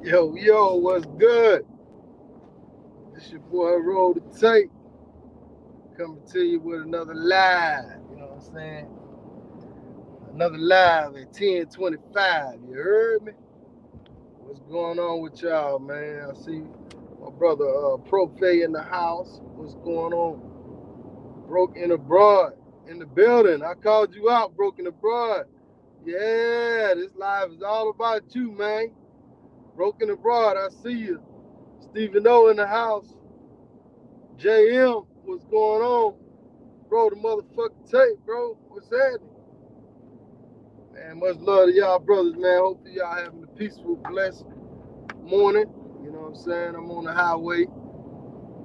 Yo, what's good? This your boy Roll the Tape coming to you with another live. You know what I'm saying? Another live at 10:25. You heard me? What's going on with y'all, man? I see my brother Profe in the house. What's going on? Broke in abroad in the building. I called you out, broke in abroad. Yeah, this live is all about you, man. Broken abroad, I see you. Stephen O in the house. JM, what's going on? Bro, the motherfucking tape, bro. What's happening? Man, much love to y'all brothers, man. Hopefully y'all having a peaceful, blessed morning. You know what I'm saying? I'm on the highway.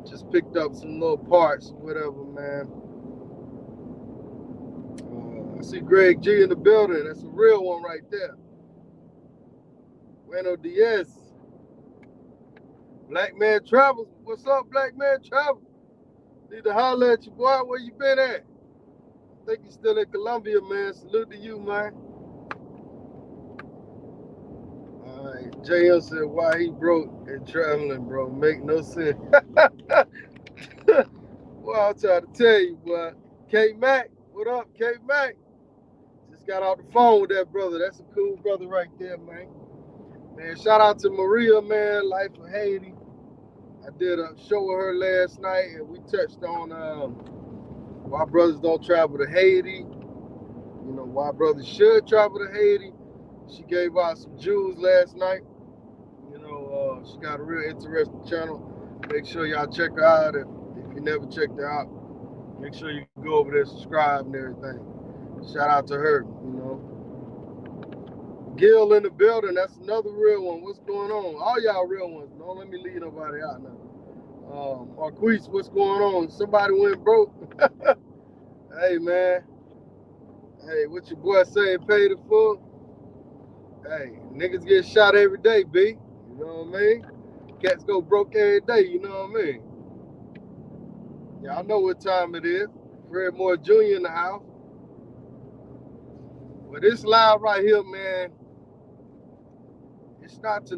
Just picked up some little parts, whatever, man. I see Greg G in the building. That's a real one right there. Bueno Diaz. Black Man Travels. What's up, Black Man Travels? Need to holler at you, boy. Where you been at? I think you still in Colombia, man. Salute to you, man. Alright, JL said why he broke and traveling, bro. Make no sense. Well, I'm trying to tell you, boy. K Mac, what up, K Mac? Just got off the phone with that brother. That's a cool brother right there, man. Man, shout out to Maria, man. Life of Haiti. I did a show with her last night, and we touched on why brothers don't travel to Haiti. You know, why brothers should travel to Haiti. She gave out some jewels last night. You know, she got a real interesting channel. Make sure y'all check her out. If you never checked her out, make sure you go over there, subscribe and everything. Shout out to her, you know. Gil in the building, that's another real one. What's going on? All y'all real ones. Don't let me leave nobody out now. Marquise, what's going on? Somebody went broke. Hey, man. Hey, what your boy saying, paid it full? Hey, niggas get shot every day, B. You know what I mean? Cats go broke every day, you know what I mean? Y'all know what time it is. Fred Moore Jr. in the house. But this live right here, man, it's not to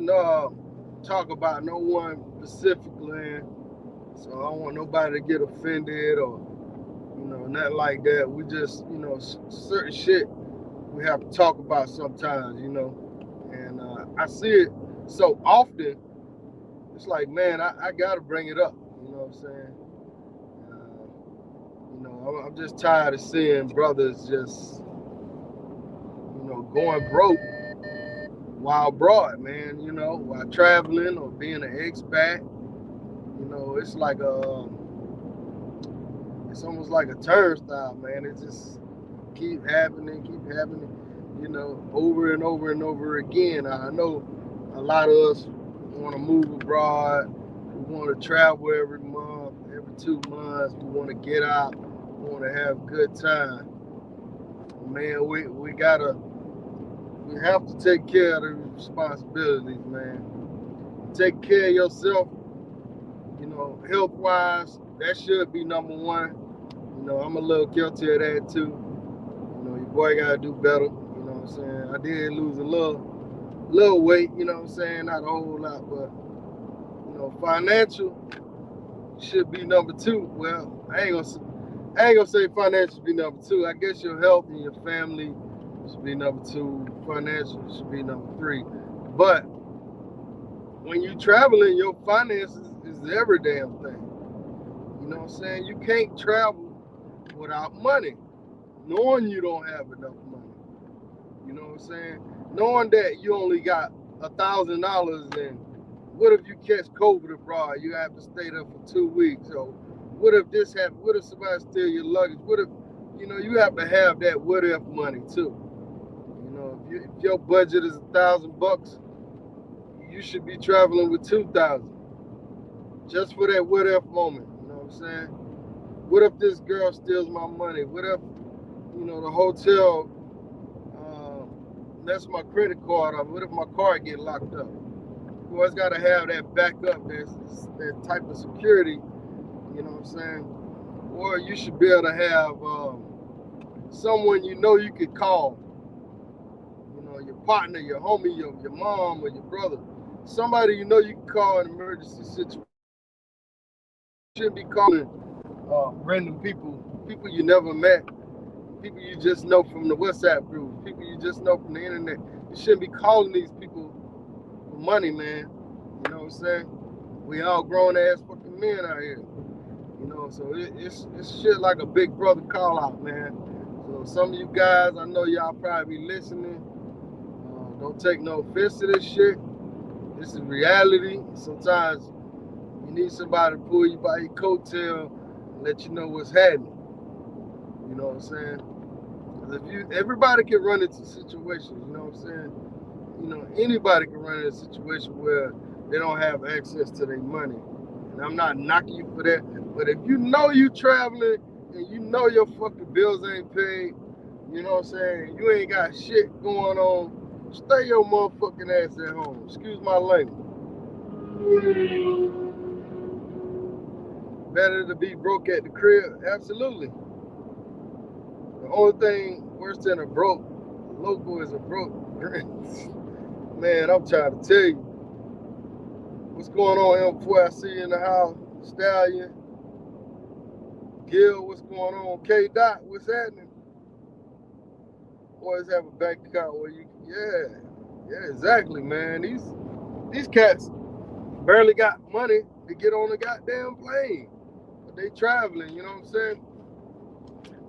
talk about no one specifically. So I don't want nobody to get offended or, you know, nothing like that. We just, you know, certain shit we have to talk about sometimes, you know. And I see it so often, it's like, man, I got to bring it up. You know what I'm saying? You know, I'm just tired of seeing brothers just, you know, going broke while abroad, man. You know, while traveling or being an expat. You know, it's like it's almost like a turnstile, man. It just keep happening. You know, over and over and over again. I know a lot of us want to move abroad. We want to travel every month, every 2 months. We want to get out. We want to have a good time. Man, we have to take care of the responsibilities, man. Take care of yourself, you know, health wise, that should be number one. You know, I'm a little guilty of that too. You know, your boy gotta do better. You know what I'm saying? I did lose a little weight, you know what I'm saying? Not a whole lot, but you know, financial should be number two. Well, I ain't gonna say financial should be number two. I guess your health and your family should be number two. Financial should be number three. But when you traveling, your finances is every damn thing. You know what I'm saying? You can't travel without money, knowing you don't have enough money. You know what I'm saying? Knowing that you only got $1,000 and what if you catch COVID abroad? You have to stay there for 2 weeks. So what if this happened? What if somebody steal your luggage? What if, you know, you have to have that what if money too. You know, if your budget is $1,000, you should be traveling with 2,000 just for that what if moment. You know what I'm saying? What if this girl steals my money? What if, you know, the hotel mess my credit card up? What if my card get locked up? You always got to have that backup, that type of security. You know what I'm saying? Or you should be able to have someone you know you could call. You know, your partner, your homie, your mom, or your brother. somebody you know you can call in an emergency situation. You shouldn't be calling random people you never met, people you just know from the WhatsApp group, people you just know from the internet. You shouldn't be calling these people for money, man. You know what I'm saying? We all grown ass fucking men out here. You know, so it's shit like a big brother call out, man. So some of you guys, I know y'all probably be listening. Don't take no offense to this shit. This is reality. Sometimes you need somebody to pull you by your coattail and let you know what's happening. You know what I'm saying? Because everybody can run into situations, you know what I'm saying? You know, anybody can run into a situation where they don't have access to their money. And I'm not knocking you for that. But if you know you traveling and you know your fucking bills ain't paid, you know what I'm saying? You ain't got shit going on, stay your motherfucking ass at home. Excuse my language. Better to be broke at the crib? Absolutely. The only thing worse than a broke local is a broke man, I'm trying to tell you. What's going on, M4? I see you in the house. Stallion. Gil, what's going on? K Dot, what's happening? Boys have a bank account where you, yeah, exactly, man. These cats barely got money to get on a goddamn plane, but they traveling. You know what I'm saying?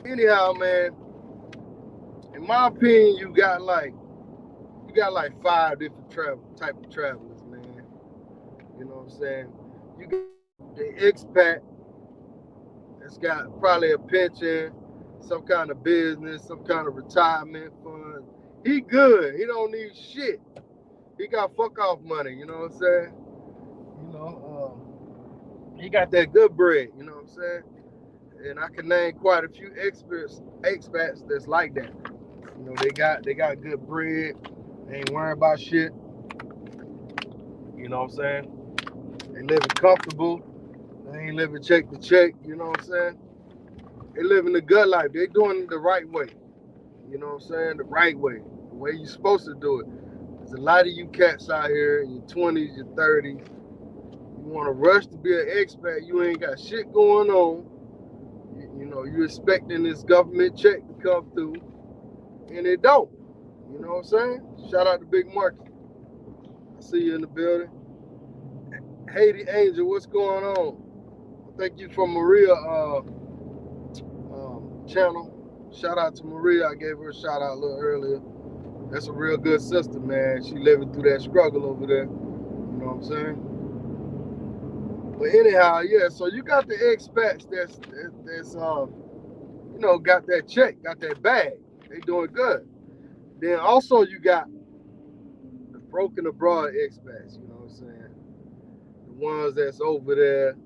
Anyhow, man. In my opinion, you got like 5 different type of travelers, man. You know what I'm saying? You got the expat that's got probably a pension, some kind of business, some kind of retirement fund. He good. He don't need shit. He got fuck off money. You know what I'm saying? You know, he got that good bread. You know what I'm saying? And I can name quite a few expats that's like that. You know, they got good bread. They ain't worrying about shit. You know what I'm saying? They living comfortable. They ain't living check to check. You know what I'm saying? They living the good life. They doing it the right way. You know what I'm saying? The right way. The way you're supposed to do it. There's a lot of you cats out here in your 20s, your 30s. You want to rush to be an expat. You ain't got shit going on. You know, you're expecting this government check to come through. And it don't. You know what I'm saying? Shout out to Big Market. I see you in the building. Haiti Angel, what's going on? Thank you from Maria channel. Shout out to Maria. I gave her a shout out a little earlier. That's a real good sister, man. She living through that struggle over there. You know what I'm saying? But anyhow, yeah. So you got the expats that's you know, got that check, got that bag. They doing good. Then also you got the broken abroad expats. You know what I'm saying? The ones that's over there.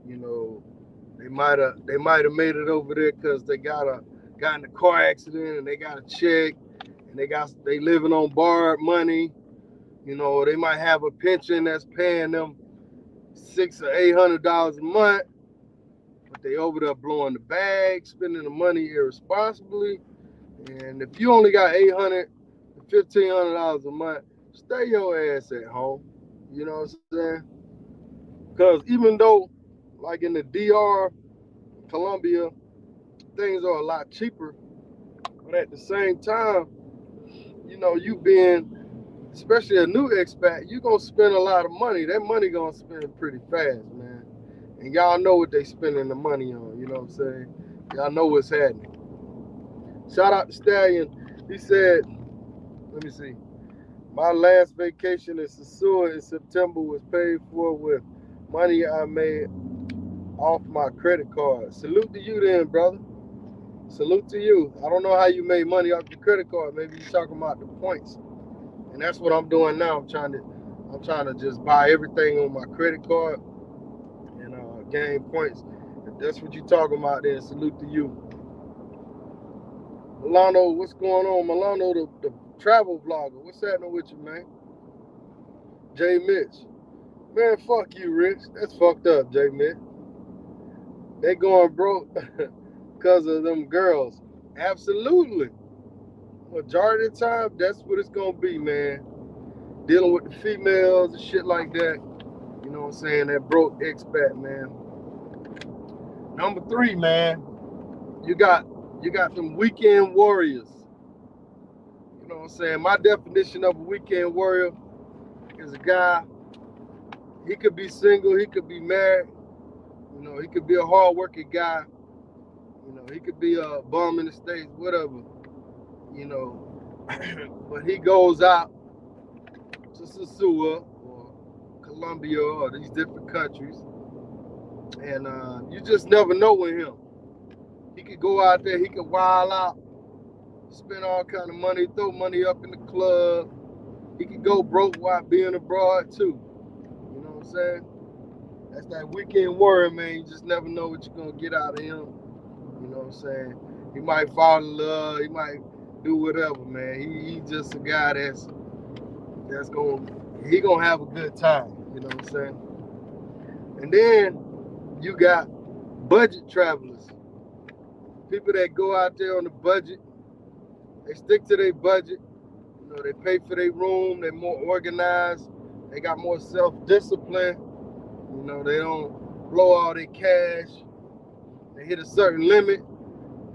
You know, they might have made it over there because they got in a car accident and they got a check and they living on borrowed money. You know, they might have a pension that's paying them $600 or $800 a month, but they over there blowing the bag, spending the money irresponsibly. And if you only got $800 to $1,500 a month, stay your ass at home. You know what I'm saying? Because even though, like in the DR, Colombia, things are a lot cheaper, but at the same time, you know, you being, especially a new expat, you gonna spend a lot of money. That money gonna spend pretty fast, man. And y'all know what they spending the money on, you know what I'm saying? Y'all know what's happening. Shout out to Stallion. He said, let me see. My last vacation in Sosua in September was paid for with money I made off my credit card. Salute to you then, brother. Salute to you. I don't know how you made money off your credit card. Maybe you're talking about the points. And that's what I'm doing now. I'm trying to just buy everything on my credit card and gain points. If that's what you're talking about, then salute to you. Milano, what's going on? Milano, the travel vlogger. What's happening with you, man? Jay Mitch. Man, fuck you, Rich. That's fucked up, Jay Mitch. They going broke because of them girls. Absolutely. Majority of the time, that's what it's going to be, man. dealing with the females and shit like that. You know what I'm saying? That broke expat, man. Number 3, man, you got them weekend warriors. You know what I'm saying? My definition of a weekend warrior is a guy, he could be single, he could be married, you know, he could be a hard-working guy, you know, he could be a bum in the States, whatever, you know, but he goes out to Sosua or Colombia or these different countries, and you just never know with him. He could go out there, he could wild out, spend all kind of money, throw money up in the club. He could go broke while being abroad too. You know what I'm saying? That's that weekend warrior, man. You just never know what you're gonna get out of him. You know what I'm saying? He might fall in love, he might do whatever, man. He just a guy that's gonna have a good time. You know what I'm saying? And then you got budget travelers. People that go out there on the budget, they stick to their budget. You know, they pay for their room, they're more organized, they got more self-discipline. You know, they don't blow all their cash. They hit a certain limit,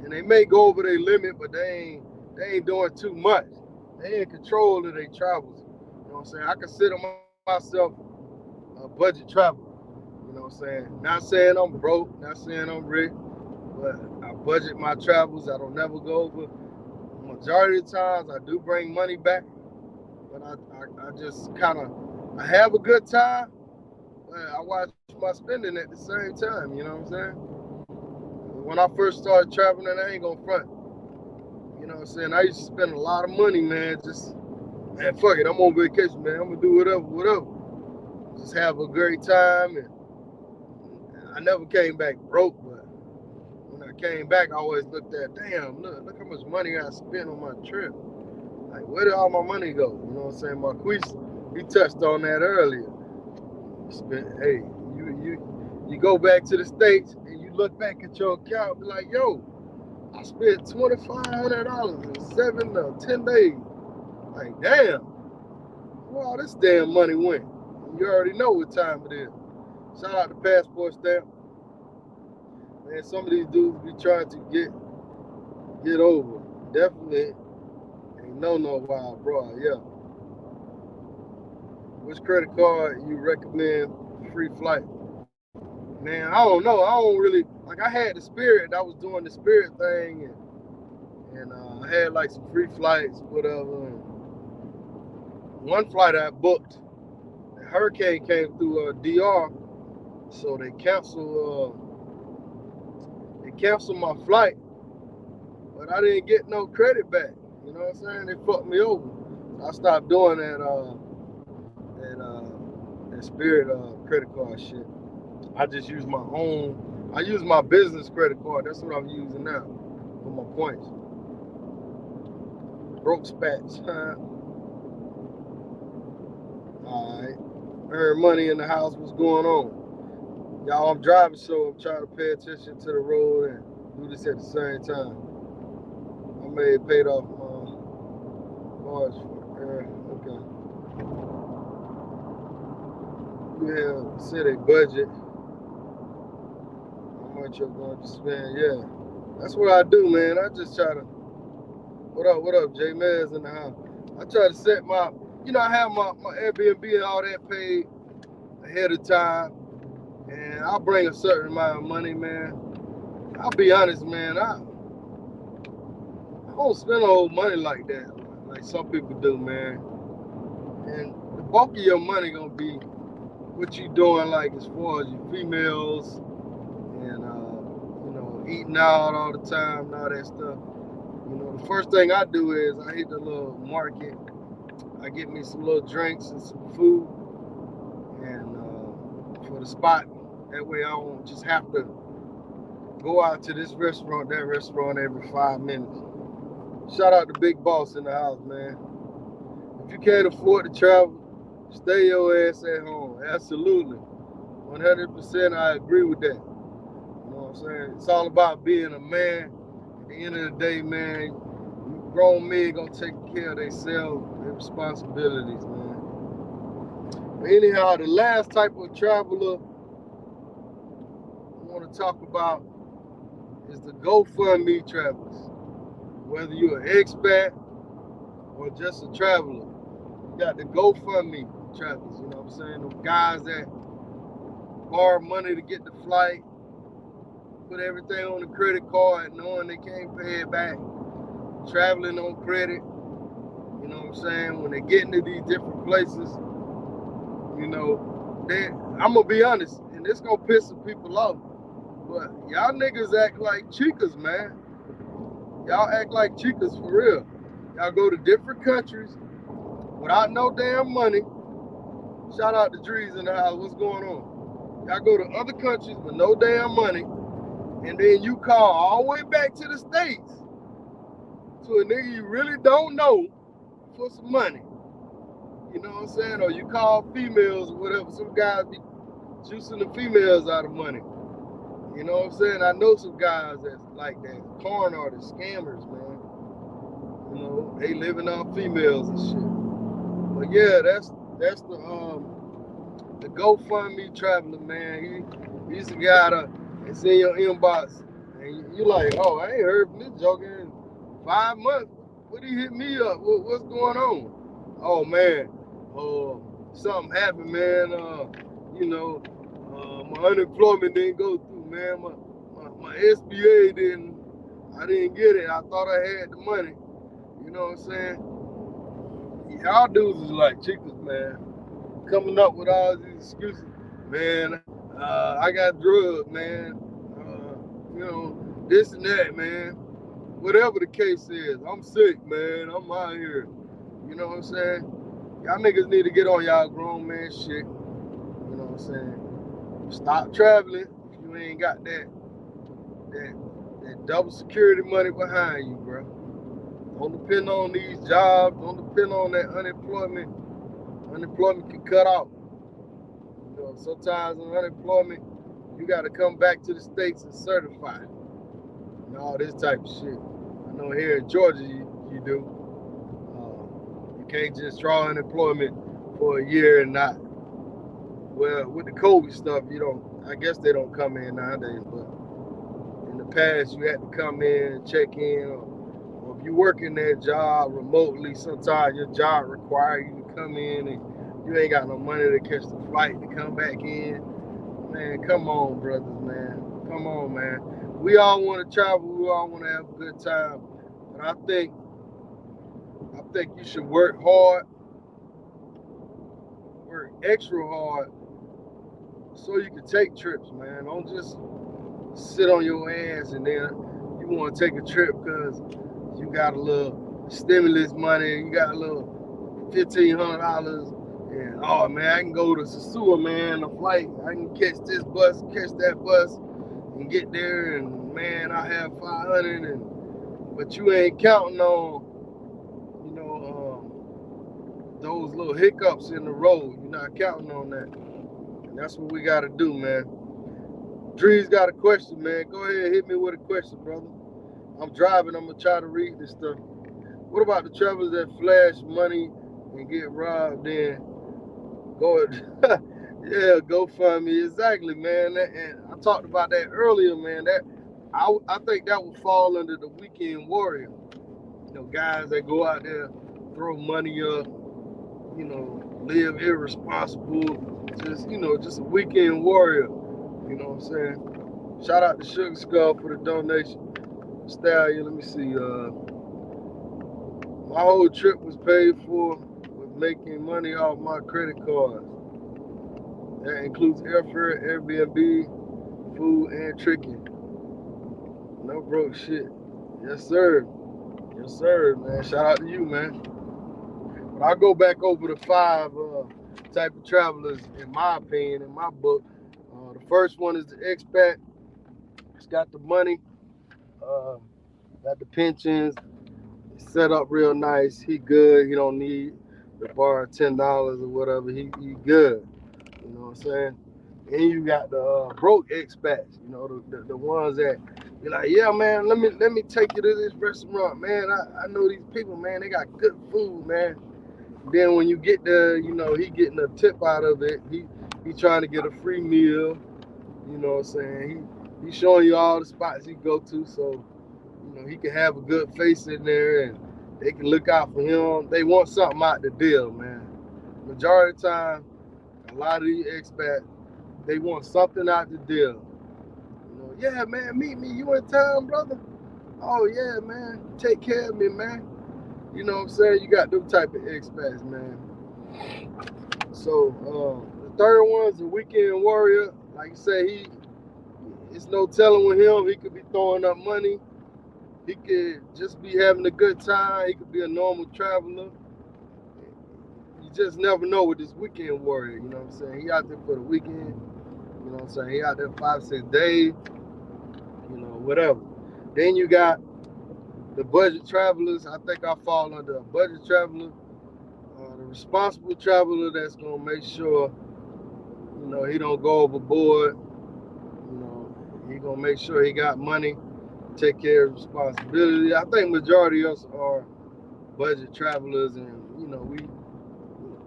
and they may go over their limit, but they ain't doing too much. They in control of their travels. You know what I'm saying? I consider myself a budget traveler. You know what I'm saying? Not saying I'm broke, not saying I'm rich, but I budget my travels. I don't never go over. Majority of the times I do bring money back, but I just kind of, I have a good time, but I watch my spending at the same time. You know what I'm saying? When I first started traveling, I ain't gonna front. You know what I'm saying? I used to spend a lot of money, man. Just, man, fuck it, I'm on vacation, man. I'm gonna do whatever. Just have a great time, and I never came back broke, but when I came back, I always looked at, damn, look how much money I spent on my trip. Like, where did all my money go? You know what I'm saying? Marquise, he touched on that earlier. Hey, you go back to the States and you look back at your account and be like, yo, I spent $2,500 in 7 or 10 days. Like, damn, where all this damn money went? You already know what time it is. Shout out to Passport Stamp. Man, some of these dudes be trying to get over. Definitely ain't no wild broad, yeah. Which credit card you recommend free flight? Man, I don't know. I don't really, like, I had the Spirit. I was doing the Spirit thing, and I had like some free flights, whatever. And one flight I booked, the hurricane came through DR, so they canceled my flight, but I didn't get no credit back. You know what I'm saying? They fucked me over. I stopped doing that Spirit credit card shit. I just use my own. I use my business credit card. That's what I'm using now for my points. Broke spats. All right. Earn money in the house. What's going on? Y'all, I'm driving, so I'm trying to pay attention to the road and do this at the same time. I may have paid off my cards. Okay. You have set a budget. How much you're going to spend? Yeah, that's what I do, man. I just try to. What up, J Mez in the house? I try to set my, I have my Airbnb and all that paid ahead of time, and I bring a certain amount of money, man. I'll be honest, man. I don't spend a whole money like that, like some people do, man. And the bulk of your money gonna be what you doing, like as far as your females and eating out all the time and all that stuff. The first thing I do is I hit the little market. I get me some little drinks and some food, and for the spot. That way I don't just have to go out to this restaurant, that restaurant every 5 minutes. Shout out to Big Boss in the house, man. If you can't afford to travel, stay your ass at home. Absolutely. 100% I agree with that. You know what I'm saying? It's all about being a man. At the end of the day, man, grown men gonna take care of themselves, their responsibilities, man. But anyhow, the last type of traveler I want to talk about is the GoFundMe travelers. Whether you're an expat or just a traveler, you got the GoFundMe travelers. You know what I'm saying? The guys that borrow money to get the flight, put everything on the credit card, knowing they can't pay it back, traveling on credit. You know what I'm saying? When they get into these different places, you know, I'm gonna be honest, and this gonna piss some people off, but y'all niggas act like chicas, man. Y'all act like chicas for real. Y'all go to different countries without no damn money. Shout out to Drees in the house. What's going on? Y'all go to other countries with no damn money, and then you call all the way back to the States to a nigga you really don't know for some money. You know what I'm saying? Or you call females or whatever. Some guys be juicing the females out of money. You know what I'm saying? I know some guys that's like that. Con artists, scammers, man. You know, they living off females and shit. But yeah, that's the GoFundMe traveler, man. He's a guy that's in your inbox, and you like, oh, I ain't heard from this joker in 5 months. What he hit me up? What's going on? Oh man, something happened, man. You know, my unemployment didn't go through, man. My SBA I didn't get it. I thought I had the money. You know what I'm saying? Y'all dudes is like chicas, man. Coming up with all these excuses. Man, I got drugs, man. You know, this and that, man. Whatever the case is, I'm sick, man. I'm out here. You know what I'm saying? Y'all niggas need to get on y'all grown man shit. You know what I'm saying? Stop traveling if you ain't got that double security money behind you, bro. Don't depend on these jobs. Don't depend on that unemployment. Unemployment can cut off. You know, sometimes in unemployment, you got to come back to the States and certify. And all this type of shit. I know here in Georgia you do. You can't just draw unemployment for a year and not. Well, with the COVID stuff, you don't. I guess they don't come in nowadays, but in the past, you had to come in and check in, or if you work in that job remotely, sometimes your job requires you to come in and you ain't got no money to catch the flight to come back in. Man, come on, brothers, man. Come on, man. We all want to travel. We all want to have a good time. But I think you should work hard, work extra hard, so you can take trips, man. Don't just sit on your ass and then you want to take a trip because you got a little stimulus money, you got a little $1,500, and oh man, I can go to Sasua, man, a flight. I can catch this bus, catch that bus, and get there, and man, I have 500, but you ain't counting on, you know, those little hiccups in the road. You're not counting on that. And that's what we got to do, man. Drees got a question, man. Go ahead, hit me with a question, brother. I'm driving. I'm going to try to read this stuff. What about the travelers that flash money and get robbed? Then go, yeah, GoFundMe. Exactly, man. And I talked about that earlier, man. That I think that would fall under the weekend warrior. You know, guys that go out there, throw money up, you know, live irresponsible. Just a weekend warrior. You know what I'm saying? Shout out to Sugar Skull for the donation. Stallion, let me see. My whole trip was paid for with making money off my credit cards. That includes airfare, Airbnb, food, and tricking. No broke shit. Yes, sir. Yes, sir, man. Shout out to you, man. But I'll go back over the 5 type of travelers, in my opinion, in my book. The first one is the expat. It's got the money, got the pensions, set up real nice. He good. He don't need to borrow $10 or whatever. He good. You know what I'm saying? And you got the broke expats. You know, the ones that you're like, yeah, man, let me take you to this restaurant, man. I know these people, man. They got good food, man. Then when you get there, you know, he getting a tip out of it. He trying to get a free meal. You know what I'm saying? He showing you all the spots he go to, so you know he can have a good face in there, and they can look out for him. They want something out the deal, man. Majority of the time, a lot of these expats, they want something out the deal. You know, yeah, man, meet me. You in town, brother? Oh yeah, man. Take care of me, man. You know what I'm saying? You got them type of expats, man. So the third one's a weekend warrior. Like you say, it's no telling with him. He could be throwing up money. He could just be having a good time. He could be a normal traveler. You just never know with this weekend warrior. You know what I'm saying? He out there for the weekend. You know what I'm saying? He out there 5, 6 days. You know, whatever. Then you got the budget travelers. I think I fall under a budget traveler. The responsible traveler that's gonna make sure, you know, he don't go overboard. You know, he gonna make sure he got money, take care of responsibility. I think majority of us are budget travelers, and you know,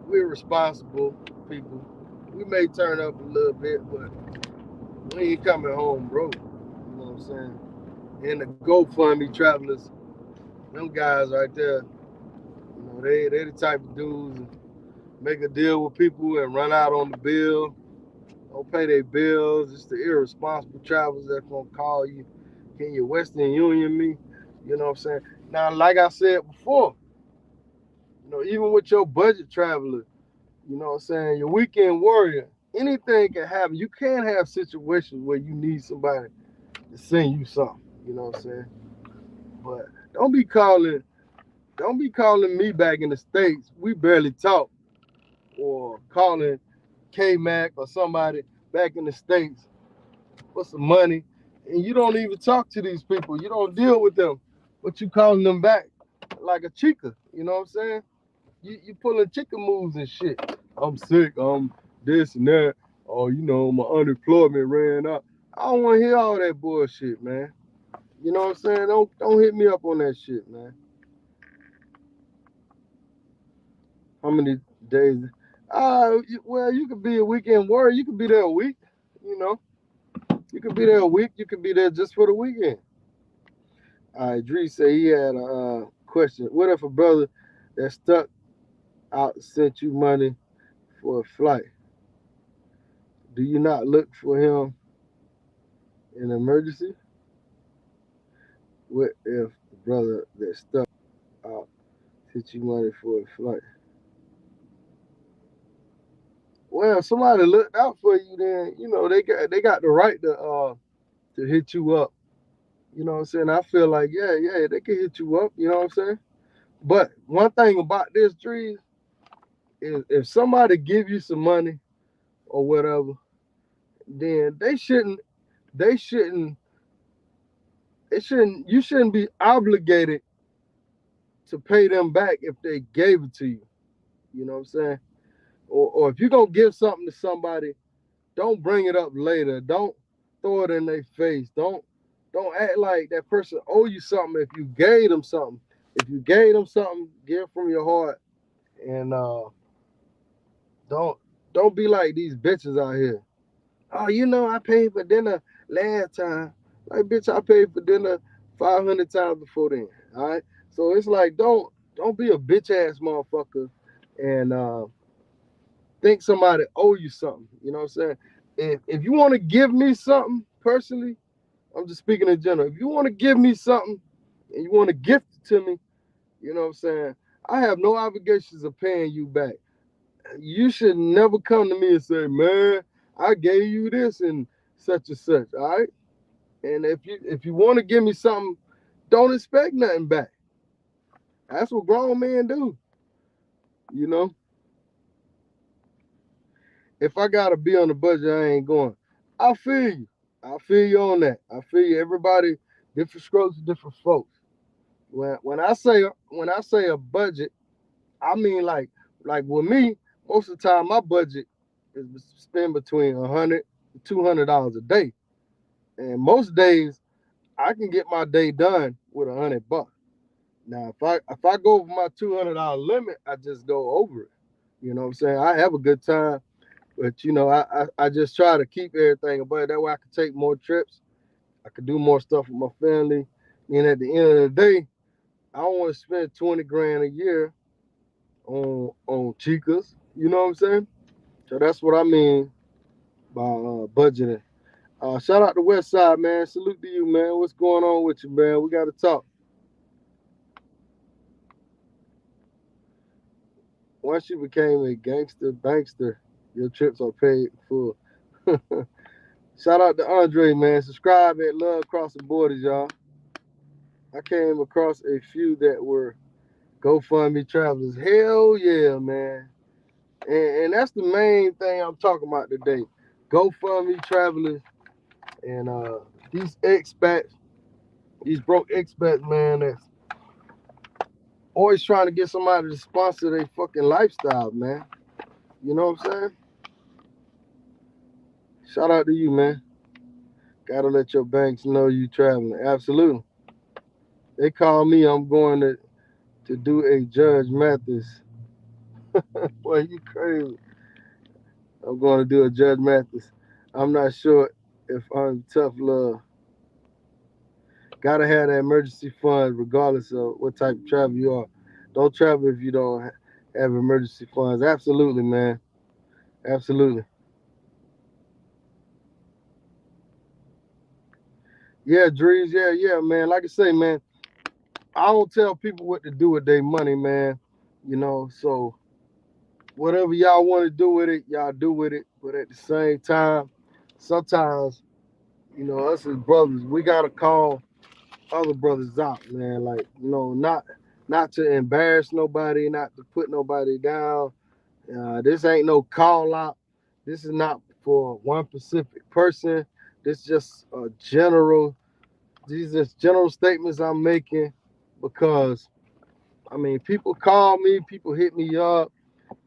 we're responsible people. We may turn up a little bit, but we ain't coming home broke. You know what I'm saying? And the GoFundMe travelers, them guys right there, you know, they the type of dudes that make a deal with people and run out on the bill, don't pay their bills. It's the irresponsible travelers that's gonna call you, can you Western Union me? You know what I'm saying? Now, like I said before, you know, even with your budget traveler, you know what I'm saying, your weekend warrior, anything can happen. You can have situations where you need somebody to send you something. You know what I'm saying? But don't be calling me back in the States. We barely talk. Or calling K-Mac or somebody back in the States for some money. And you don't even talk to these people. You don't deal with them. But you calling them back like a chica. You know what I'm saying? You pulling chicken moves and shit. I'm sick. I'm this and that. Or, you know, my unemployment ran out. I don't want to hear all that bullshit, man. You know what I'm saying? Don't hit me up on that shit, man. How many days? Well, you could be a weekend warrior. You could be there a week. You know, you could be there a week. You could be there just for the weekend. All right, Dree said he had a question. What if a brother that's stuck out sent you money for a flight? Do you not look for him in an emergency? What if the brother that's stuck out sent you money for a flight? Well, if somebody looked out for you, then you know they got the right to hit you up. You know what I'm saying? I feel like yeah, they can hit you up. You know what I'm saying? But one thing about this, Dree, is if somebody give you some money or whatever, then they shouldn't you shouldn't be obligated to pay them back if they gave it to you. You know what I'm saying? Or if you're gonna give something to somebody, don't bring it up later. Don't throw it in their face. Don't act like that person owe you something if you gave them something. If you gave them something, give from your heart, and don't don't be like these bitches out here. Oh, you know, I paid for dinner last time. Like, bitch, I paid for dinner 500 times before then. All right. So it's like, don't be a bitch ass motherfucker and think somebody owe you something. You know what I'm saying? If you want to give me something personally, I'm just speaking in general. If you want to give me something and you want to gift it to me, you know what I'm saying? I have no obligations of paying you back. You should never come to me and say, man, I gave you this and such and such. All right. And if you want to give me something, don't expect nothing back. That's what grown men do. You know, if I gotta be on the budget, I ain't going. I feel you. I feel you on that. I feel you. Everybody, different strokes, different folks. When I say a budget, I mean like with me, most of the time my budget is spend between $100 to $200 a day, and most days I can get my day done with $100. Now, if I go over my $200 limit, I just go over it. You know what I'm saying? I have a good time, but I just try to keep everything above. That way, I can take more trips. I could do more stuff with my family. And at the end of the day, I don't want to spend 20 grand a year on chicas. You know what I'm saying? So that's what I mean by budgeting. Shout out to West Side, man. Salute to you, man. What's going on with you, man? We got to talk. Once you became a gangster bankster, your trips are paid full. Shout out to Andre, man. Subscribe at Love Across the Borders, y'all. I came across a few that were GoFundMe travelers. Hell yeah, man. And that's the main thing I'm talking about today. GoFundMe travelers and these expats, these broke expats, man, that's always trying to get somebody to sponsor their fucking lifestyle, man. You know what I'm saying? Shout out to you, man. Gotta let your banks know you traveling. Absolutely. They call me, I'm going to do a Judge Mathis. Boy, you crazy. I'm going to do a Judge Mathis. I'm not sure if I'm tough love. Gotta have that emergency fund regardless of what type of travel you are. Don't travel if you don't have emergency funds. Absolutely, man. Absolutely. Yeah, Drees. Yeah, yeah, man. Like I say, man, I don't tell people what to do with their money, man. So whatever y'all want to do with it, y'all do with it. But at the same time, sometimes, us as brothers, we gotta call other brothers out, man. Like, not to embarrass nobody, not to put nobody down. This ain't no call out. This is not for one specific person. This just a general. These are general statements I'm making because I mean, people call me, people hit me up.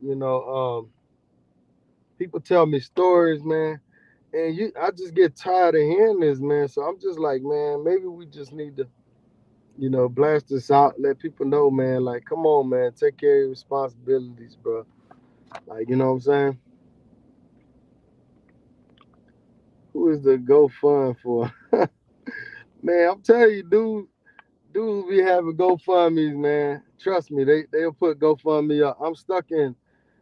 You know, people tell me stories, man, and I just get tired of hearing this, man. So I'm just like, man, maybe we just need to, blast this out, let people know, man. Like, come on, man, take care of your responsibilities, bro. Like, you know what I'm saying? Who is the GoFund for? Man, I'm telling you, dudes be having GoFundMe's, man. Trust me, they'll put GoFundMe up. I'm stuck in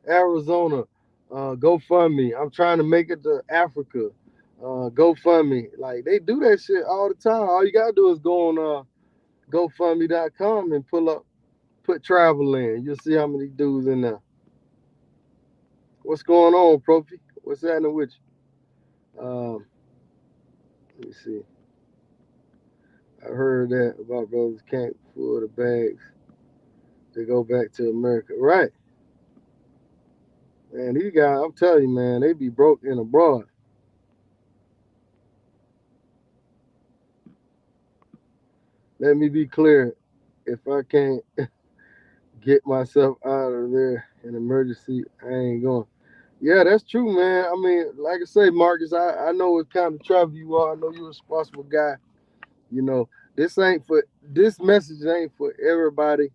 Arizona. GoFundMe. I'm trying to make it to Africa. GoFundMe. Like they do that shit all the time. All you gotta do is go on GoFundMe.com and put travel in. You'll see how many dudes in there. What's going on, Profi? What's happening with you? Let me see. I heard that about brothers can't pull the bags to go back to America. Right. Man, these guys, I'm telling you, man, they be broke in abroad. Let me be clear. If I can't get myself out of there in emergency, I ain't going. Yeah, that's true, man. I mean, like I say, Marcus, I know what kind of travel you are. I know you're a responsible guy. You know, this message ain't for everybody.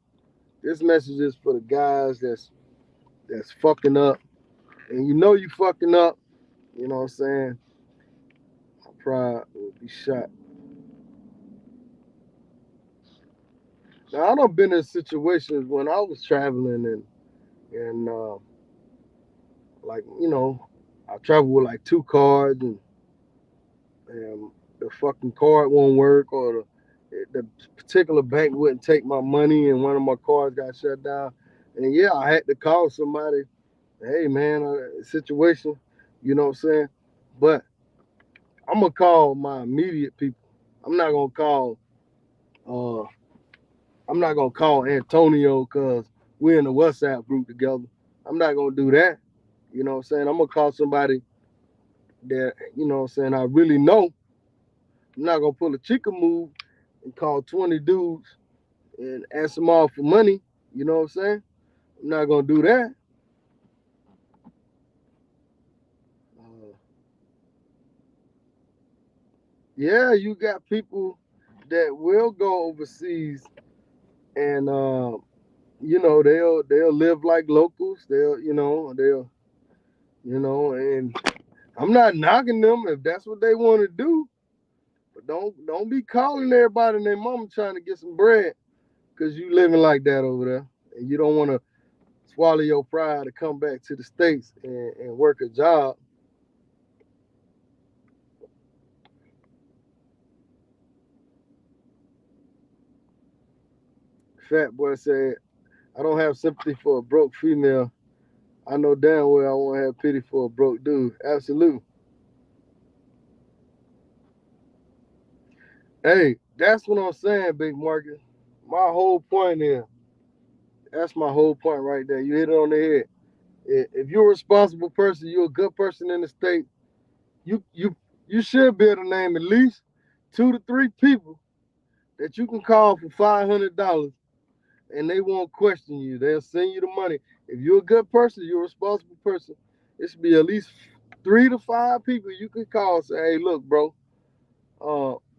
This message is for the guys that's fucking up. And you fucking up, you know what I'm saying? My pride will be shot. Now I done been in situations when I was traveling and like I travel with like two cards and the fucking card won't work or the particular bank wouldn't take my money and one of my cards got shut down. And yeah, I had to call somebody. Hey man, situation, you know what I'm saying? But I'm gonna call my immediate people. I'm not gonna call uh I'm not gonna call Antonio because we're in the WhatsApp group together. I'm not gonna do that. You know what I'm saying? I'm gonna call somebody that, what I'm saying, I really know. I'm not gonna pull a chicken move and call 20 dudes and ask them all for money. You know what I'm saying? I'm not gonna do that. Uh, yeah, you got people that will go overseas and they'll live like locals. And I'm not knocking them if that's what they want to do, but don't be calling everybody and their mama trying to get some bread because you living like that over there, and you don't want to swallow your pride to come back to the States and work a job. Fat boy said, I don't have sympathy for a broke female. I know damn well I won't have pity for a broke dude. Absolute. Hey, that's what I'm saying, Big Marcus. My whole point is, that's my whole point right there. You hit it on the head. If you're a responsible person, you're a good person in the state, you you you should be able to name at least 2 to 3 people that you can call for $500 and they won't question you. They'll send you the money. If you're a good person, you're a responsible person, it should be at least 3 to 5 people you can call and say, hey, look, bro,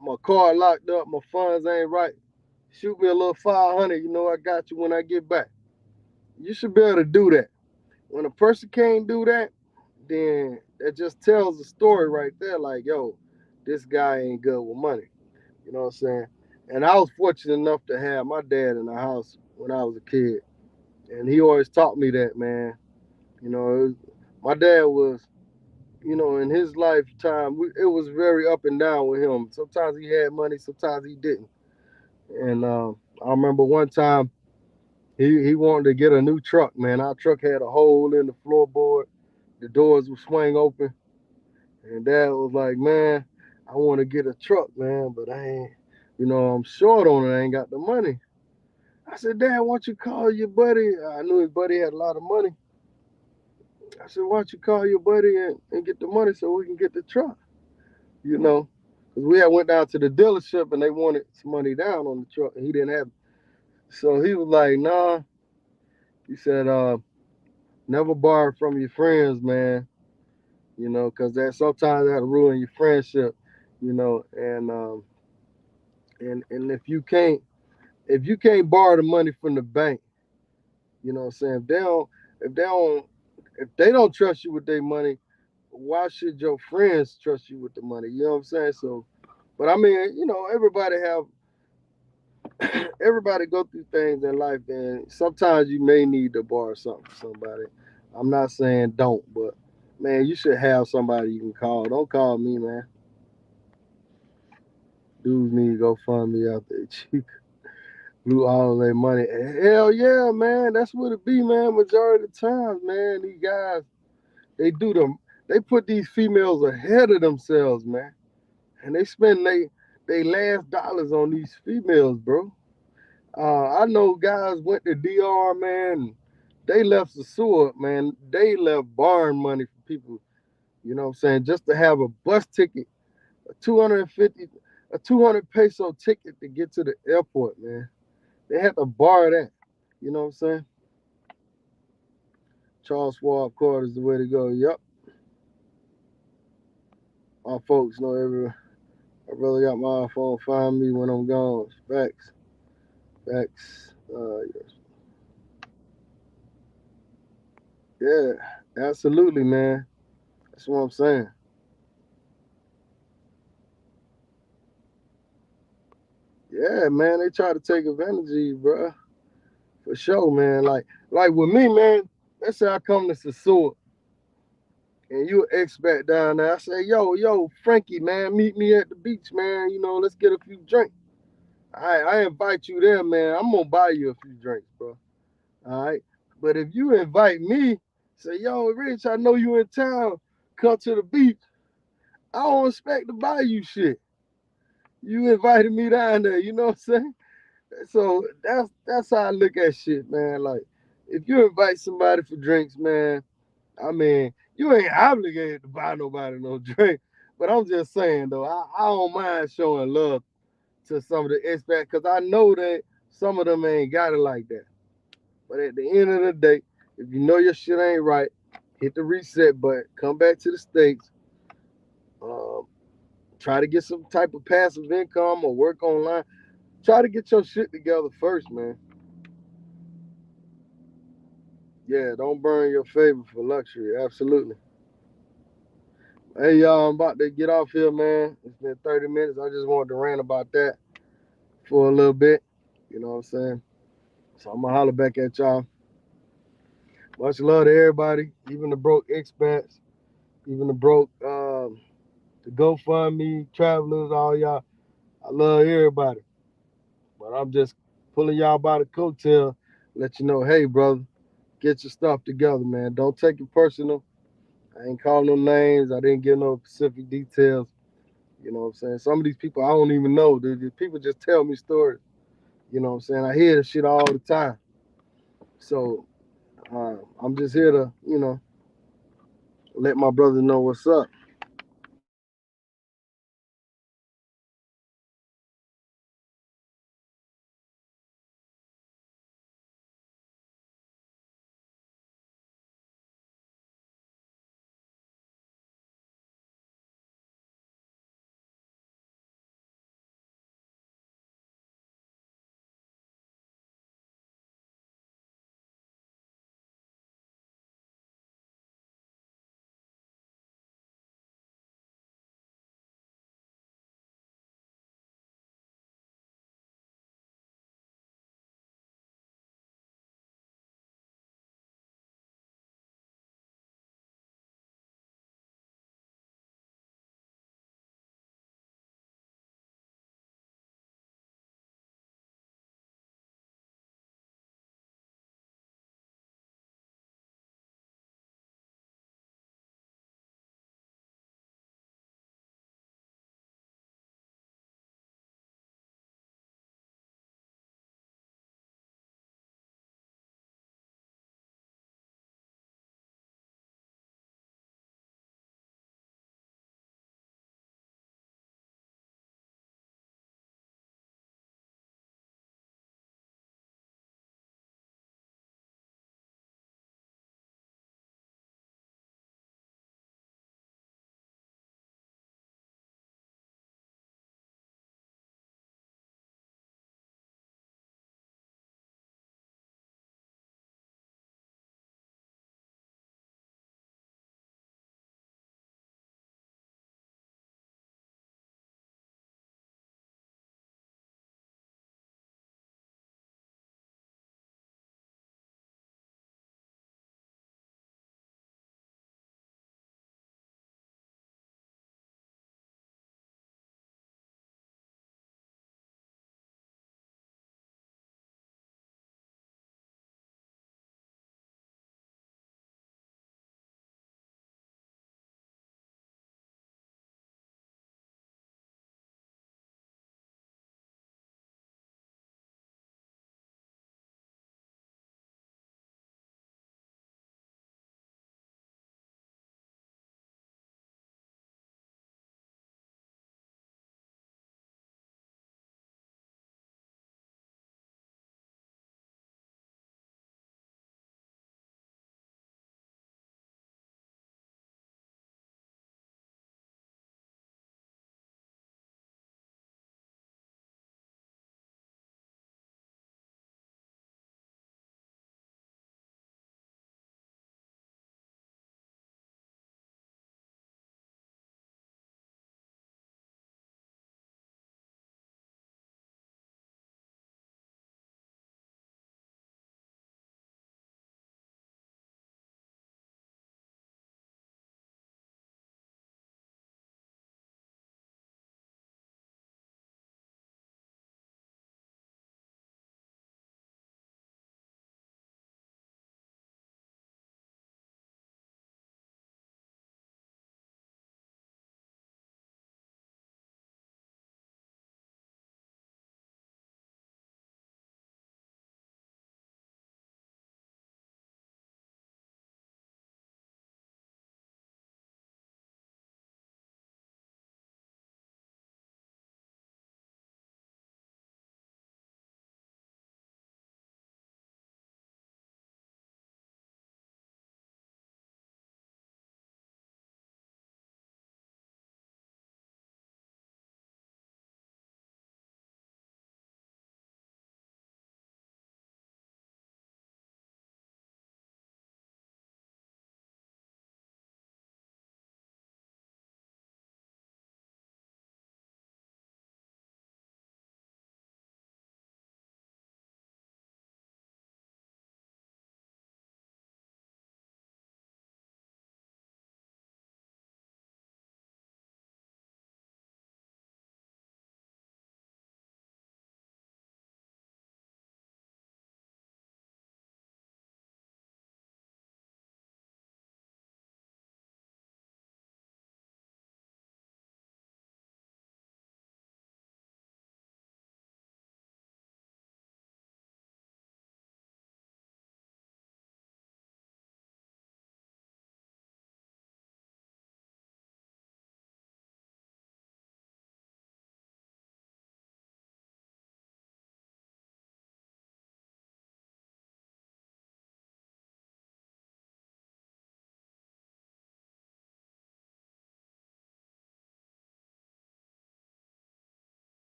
my car locked up, my funds ain't right. Shoot me a little 500. You know I got you when I get back. You should be able to do that. When a person can't do that, then that just tells the story right there. Like, yo, this guy ain't good with money. You know what I'm saying? And I was fortunate enough to have my dad in the house when I was a kid, and he always taught me that, man. My dad was, in his lifetime, it was very up and down with him. Sometimes he had money, sometimes he didn't. And I remember one time he wanted to get a new truck, man. Our truck had a hole in the floorboard, the doors would swing open, and Dad was like, "Man, I want to get a truck, man, but I ain't, I'm short on it. I ain't got the money." I said, "Dad, why don't you call your buddy?" I knew his buddy had a lot of money. I said, "Why don't you call your buddy and get the money so we can get the truck?" You know, because we had went down to the dealership and they wanted some money down on the truck, and he didn't have it. So he was like, "Nah." He said, "Never borrow from your friends, man. Because that sometimes that'll ruin your friendship. And if you can't borrow the money from the bank, what I'm saying, if they don't trust you with their money, why should your friends trust you with the money? You know what I'm saying? So, but I mean, everybody go through things in life, and sometimes you may need to borrow something from somebody. I'm not saying don't, but man, you should have somebody you can call. Don't call me, man. Dudes need to go fund me out there. Cheap blew all of their money. Hell yeah, man. That's what it be, man. Majority of the times, man, these guys, they do them. They put these females ahead of themselves, man. And they spend they last dollars on these females, bro. I know guys went to DR, man. They left the sewer, man. They left barn money for people, you know what I'm saying, just to have a bus ticket, a 250, a 200 peso ticket to get to the airport, man. They had to borrow that. You know what I'm saying? Charles Schwab card is the way to go. Yep. My folks know every. I really got my iPhone. Find me when I'm gone. Facts. Facts. Yeah. Absolutely, man. That's what I'm saying. Yeah, man. They try to take advantage of you, bro. For sure, man. Like with me, man. Let's say I come to Sasua and you an expat down there. I say, yo, Frankie, man, meet me at the beach, man. Let's get a few drinks. I invite you there, man. I'm gonna buy you a few drinks, bro. All right. But if you invite me, say, yo, Rich, I know you in town, come to the beach. I don't expect to buy you shit. You invited me down there, you know what I'm saying? So that's how I look at shit, man. Like, if you invite somebody for drinks, man, I mean, you ain't obligated to buy nobody no drink. But I'm just saying though, I don't mind showing love to some of the expats because I know that some of them ain't got it like that. But at the end of the day, if you know your shit ain't right, hit the reset button, come back to the States, um, try to get some type of passive income or work online. Try to get your shit together first, man. Yeah, don't burn your favor for luxury. Absolutely. Hey, y'all, I'm about to get off here, man. It's been 30 minutes. I just wanted to rant about that for a little bit. You know what I'm saying? So I'm gonna holler back at y'all. Much love to everybody, even the broke expats, even the broke, the GoFundMe travelers, all y'all. I love everybody, but I'm just pulling y'all by the coattail, let you know, hey, brother, get your stuff together, man. Don't take it personal. I ain't calling no names. I didn't give no specific details. You know what I'm saying? Some of these people I don't even know. These people just tell me stories. You know what I'm saying? I hear this shit all the time. So I'm just here to, let my brother know what's up.